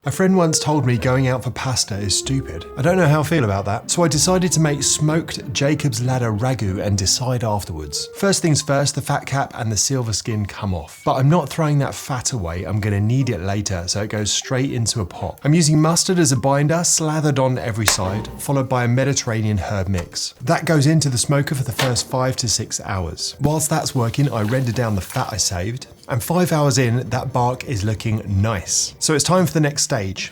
A friend once told me going out for pasta is stupid. I don't know how I feel about that, so I decided to make smoked Jacob's Ladder Ragu and decide afterwards. First things first, the fat cap and the silver skin come off. But I'm not throwing that fat away, I'm going to need it later, so it goes straight into a pot. I'm using mustard as a binder, slathered on every side, followed by a Mediterranean herb mix. That goes into the smoker for the first 5 to 6 hours. Whilst that's working, I render down the fat I saved, and 5 hours in, that bark is looking nice. So it's time for the next stage.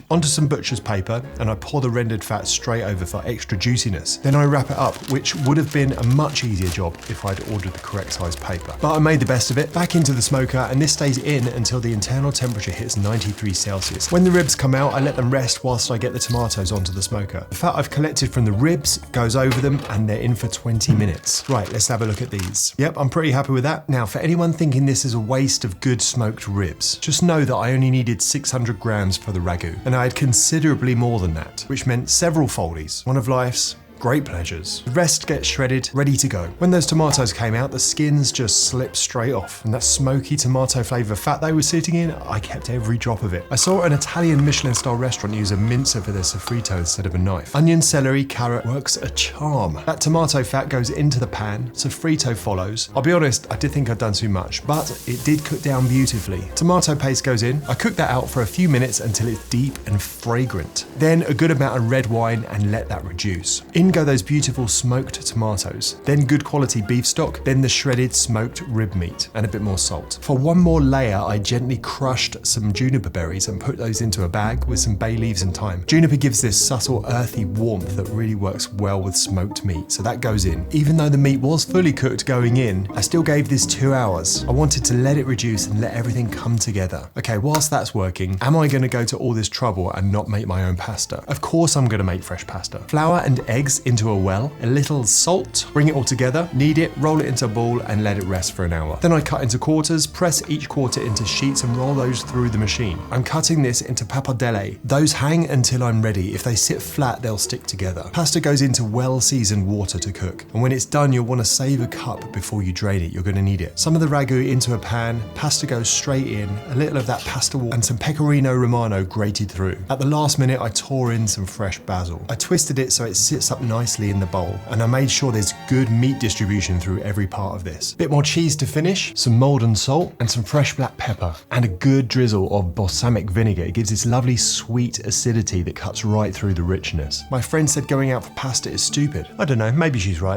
Onto some butcher's paper, and I pour the rendered fat straight over for extra juiciness. Then I wrap it up, which would have been a much easier job if I'd ordered the correct size paper. But I made the best of it, back into the smoker, and this stays in until the internal temperature hits 93 Celsius. When the ribs come out, I let them rest whilst I get the tomatoes onto the smoker. The fat I've collected from the ribs goes over them, and they're in for 20 minutes. Right, let's have a look at these. Yep, I'm pretty happy with that. Now, for anyone thinking this is a waste of good smoked ribs, just know that I only needed 600 grams for the ragu, and I had considerably more than that, which meant several foldies, one of life's great pleasures. The rest gets shredded, ready to go. When those tomatoes came out, the skins just slipped straight off, and that smoky tomato flavour fat they were sitting in, I kept every drop of it. I saw an Italian Michelin-style restaurant use a mincer for their sofrito instead of a knife. Onion, celery, carrot works a charm. That tomato fat goes into the pan, sofrito follows. I'll be honest, I did think I'd done too much, but it did cook down beautifully. Tomato paste goes in. I cook that out for a few minutes until it's deep and fragrant. Then a good amount of red wine and let that reduce. In go those beautiful smoked tomatoes, then good quality beef stock, then the shredded smoked rib meat, and a bit more salt. For one more layer, I gently crushed some juniper berries and put those into a bag with some bay leaves and thyme. Juniper gives this subtle earthy warmth that really works well with smoked meat, so that goes in. Even though the meat was fully cooked going in, I still gave this 2 hours. I wanted to let it reduce and let everything come together. Okay, whilst that's working, am I going to go to all this trouble and not make my own pasta? Of course I'm going to make fresh pasta. Flour and eggs into a well, a little salt, bring it all together, knead it, roll it into a ball and let it rest for an hour. Then I cut into quarters, press each quarter into sheets and roll those through the machine. I'm cutting this into pappardelle. Those hang until I'm ready. If they sit flat, they'll stick together. Pasta goes into well-seasoned water to cook, and when it's done, you'll want to save a cup before you drain it. You're going to need it. Some of the ragu into a pan, pasta goes straight in, a little of that pasta water and some pecorino romano grated through. At the last minute, I tore in some fresh basil. I twisted it so it sits up nicely in the bowl, and I made sure there's good meat distribution through every part of this. Bit more cheese to finish, some Maldon salt and some fresh black pepper, and a good drizzle of balsamic vinegar. It gives this lovely sweet acidity that cuts right through the richness. My friend said going out for pasta is stupid. I don't know, maybe she's right.